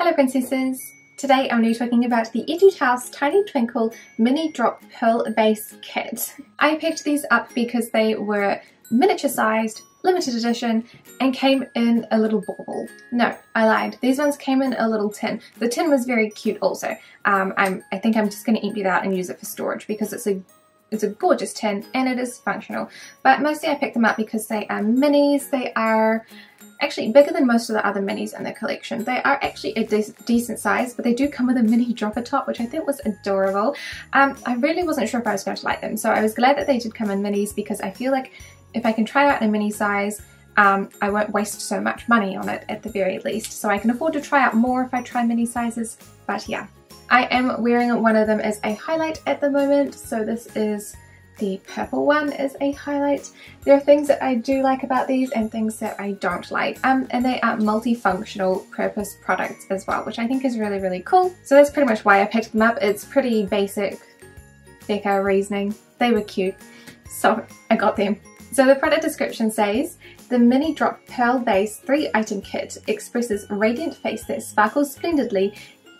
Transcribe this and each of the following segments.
Hello princesses! Today I'm going to be talking about the Etude House Tiny Twinkle Mini Drop Pearl Base Kit. I picked these up because they were miniature sized, limited edition, and came in a little bauble. No, I lied. These ones came in a little tin. The tin was very cute also. I think I'm just going to empty it out and use it for storage because it's a gorgeous tin and it is functional. But mostly I picked them up because they are minis. They are actually bigger than most of the other minis in the collection. They are actually a decent size, but they do come with a mini dropper top, which I think was adorable. I really wasn't sure if I was going to like them, so I was glad that they did come in minis because I feel like if I can try out in a mini size, I won't waste so much money on it at the very least. So I can afford to try out more if I try mini sizes, but yeah. I am wearing one of them as a highlight at the moment, so this is the purple one as a highlight. There are things that I do like about these and things that I don't like, and they are multifunctional purpose products as well, which I think is really, really cool. So that's pretty much why I picked them up. It's pretty basic deco reasoning. They were cute, so I got them. So the product description says, the Mini Drop Pearl Base 3-item kit expresses radiant face that sparkles splendidly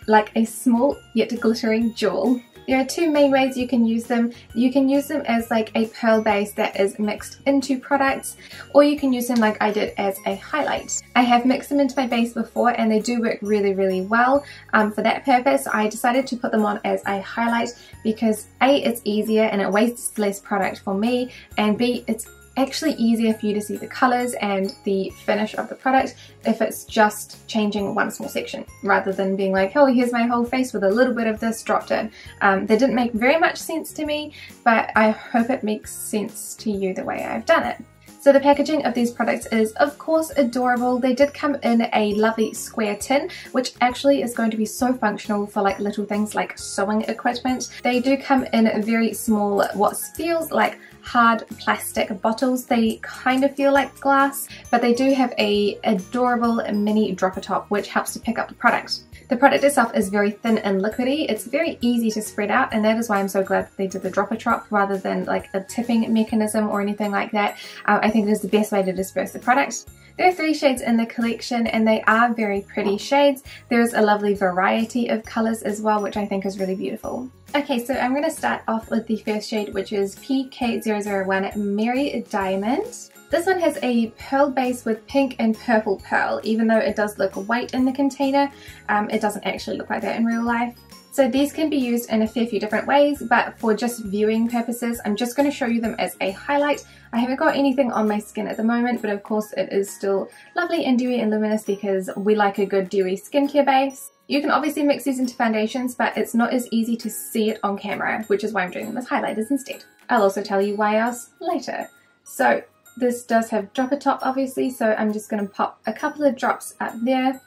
like a small yet glittering jewel. There are two main ways you can use them. You can use them as like a pearl base that is mixed into products, or you can use them like I did as a highlight. I have mixed them into my base before and they do work really, really well. For that purpose, I decided to put them on as a highlight because A, it's easier and it wastes less product for me, and B, it's actually easier for you to see the colours and the finish of the product if it's just changing one small section rather than being like, oh, here's my whole face with a little bit of this dropped in. That didn't make very much sense to me, but I hope it makes sense to you the way I've done it. So the packaging of these products is of course adorable. They did come in a lovely square tin, which actually is going to be so functional for like little things like sewing equipment. They do come in very small, what feels like hard plastic bottles. They kind of feel like glass, but they do have a adorable mini dropper top which helps to pick up the product. The product itself is very thin and liquidy. It's very easy to spread out, and that is why I'm so glad that they did the dropper top rather than like a tipping mechanism or anything like that. I think it is the best way to disperse the product. There are 3 shades in the collection and they are very pretty shades. There is a lovely variety of colours as well, which I think is really beautiful. Okay, so I'm going to start off with the first shade, which is PK001 Merry Diamond. This one has a pearl base with pink and purple pearl. Even though it does look white in the container, it doesn't actually look like that in real life. So these can be used in a fair few different ways, but for just viewing purposes, I'm just going to show you them as a highlight. I haven't got anything on my skin at the moment, but of course it is still lovely and dewy and luminous because we like a good dewy skincare base. You can obviously mix these into foundations, but it's not as easy to see it on camera, which is why I'm doing them as highlighters instead. I'll also tell you why else later. So this does have dropper top obviously, so I'm just going to pop a couple of drops up there,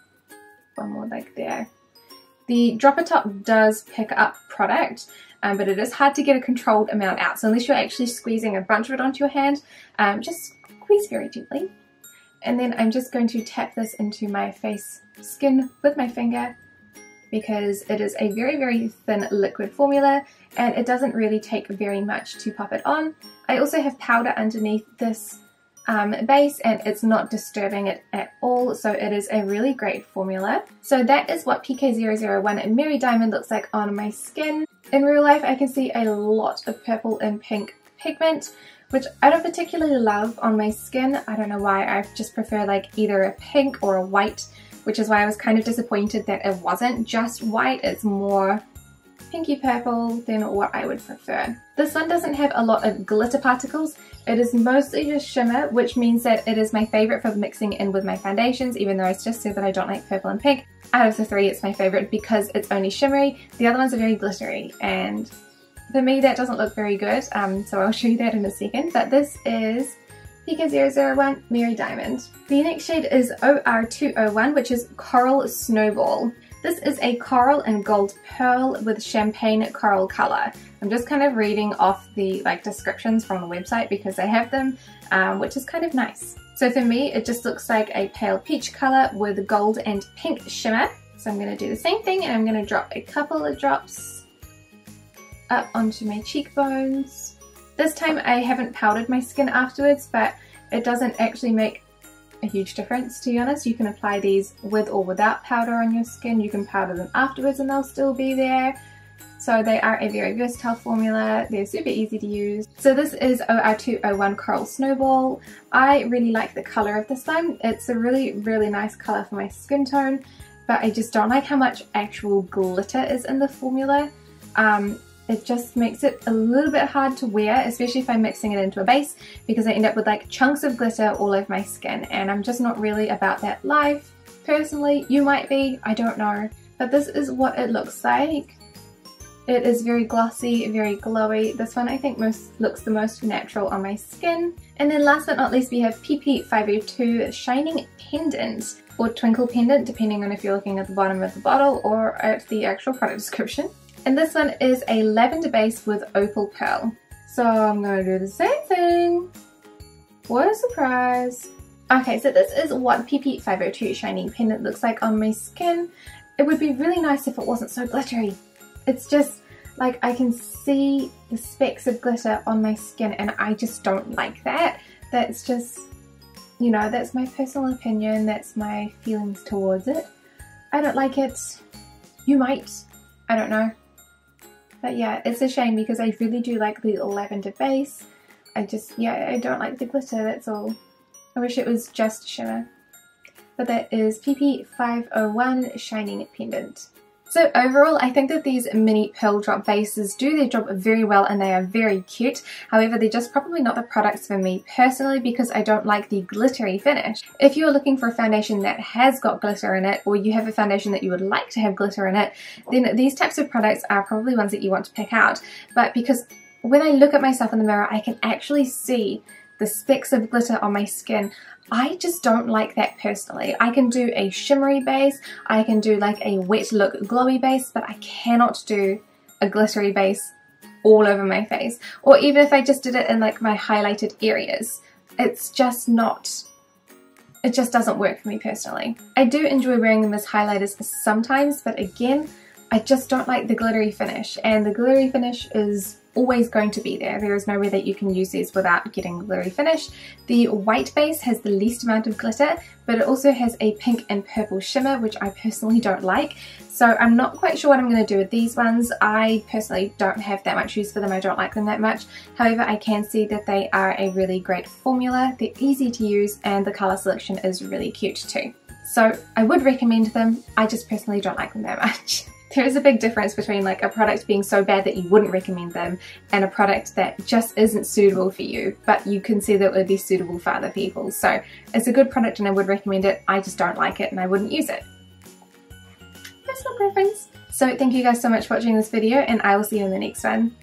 one more like there. The dropper top does pick up product, but it is hard to get a controlled amount out, so unless you're actually squeezing a bunch of it onto your hand, just squeeze very gently. And then I'm just going to tap this into my face skin with my finger because it is a very, very thin liquid formula and it doesn't really take very much to pop it on. I also have powder underneath this base and it's not disturbing it at all, so it is a really great formula. So that is what PK001 Merry Diamond looks like on my skin. In real life I can see a lot of purple and pink pigment, which I don't particularly love on my skin. I don't know why, I just prefer like either a pink or a white, which is why I was kind of disappointed that it wasn't just white. It's more pinky purple than what I would prefer. This one doesn't have a lot of glitter particles. It is mostly just shimmer, which means that it is my favourite for mixing in with my foundations, even though I just said that I don't like purple and pink. Out of the 3, it's my favourite because it's only shimmery. The other ones are very glittery, and for me that doesn't look very good, so I'll show you that in a second. But this is PK001 Merry Diamond. The next shade is OR201, which is Coral Snowball. This is a coral and gold pearl with champagne coral colour. I'm just kind of reading off the descriptions from the website because they have them, which is kind of nice. So for me it just looks like a pale peach colour with gold and pink shimmer. So I'm going to do the same thing and I'm going to drop a couple of drops up onto my cheekbones. This time I haven't powdered my skin afterwards, but it doesn't actually make a huge difference, to be honest. You can apply these with or without powder on your skin. You can powder them afterwards and they'll still be there. So they are a very versatile formula. They're super easy to use. So this is OR201 Coral Snowball. I really like the colour of this one. It's a really, really nice colour for my skin tone, but I just don't like how much actual glitter is in the formula. It just makes it a little bit hard to wear, especially if I'm mixing it into a base, because I end up with like chunks of glitter all over my skin, and I'm just not really about that life. Personally, you might be, I don't know. But this is what it looks like. It is very glossy, very glowy. This one I think looks the most natural on my skin. And then last but not least, we have PP502 Shining Pendant, or Twinkle Pendant, depending on if you're looking at the bottom of the bottle or at the actual product description. And this one is a lavender base with opal pearl. So I'm going to do the same thing. What a surprise. Okay, so this is what PP502 Shining Pendant looks like on my skin. It would be really nice if it wasn't so glittery. It's just like I can see the specks of glitter on my skin and I just don't like that. That's just, you know, that's my personal opinion. That's my feelings towards it. I don't like it. You might. I don't know. But yeah, it's a shame because I really do like the lavender base. I don't like the glitter, that's all. I wish it was just shimmer. But that is PP501 Shining Pendant. So overall, I think that these mini pearl drop bases do their job very well and they are very cute. However, they're just probably not the products for me personally because I don't like the glittery finish. If you're looking for a foundation that has got glitter in it, or you have a foundation that you would like to have glitter in it, then these types of products are probably ones that you want to pick out. But because when I look at myself in the mirror, I can actually see the specks of glitter on my skin. I just don't like that personally. I can do a shimmery base, I can do like a wet look glowy base, but I cannot do a glittery base all over my face. Or even if I just did it in like my highlighted areas. It's just not, it just doesn't work for me personally. I do enjoy wearing them as highlighters sometimes, but again, I just don't like the glittery finish, and the glittery finish is always going to be there. There is no way that you can use these without getting glittery finish. The white base has the least amount of glitter, but it also has a pink and purple shimmer, which I personally don't like. So I'm not quite sure what I'm going to do with these ones. I personally don't have that much use for them. I don't like them that much. However, I can see that they are a really great formula. They're easy to use and the colour selection is really cute too. So I would recommend them. I just personally don't like them that much. There is a big difference between like a product being so bad that you wouldn't recommend them and a product that just isn't suitable for you, but you can see that it would be suitable for other people. So it's a good product and I would recommend it. I just don't like it and I wouldn't use it. Personal preference. So thank you guys so much for watching this video and I will see you in the next one.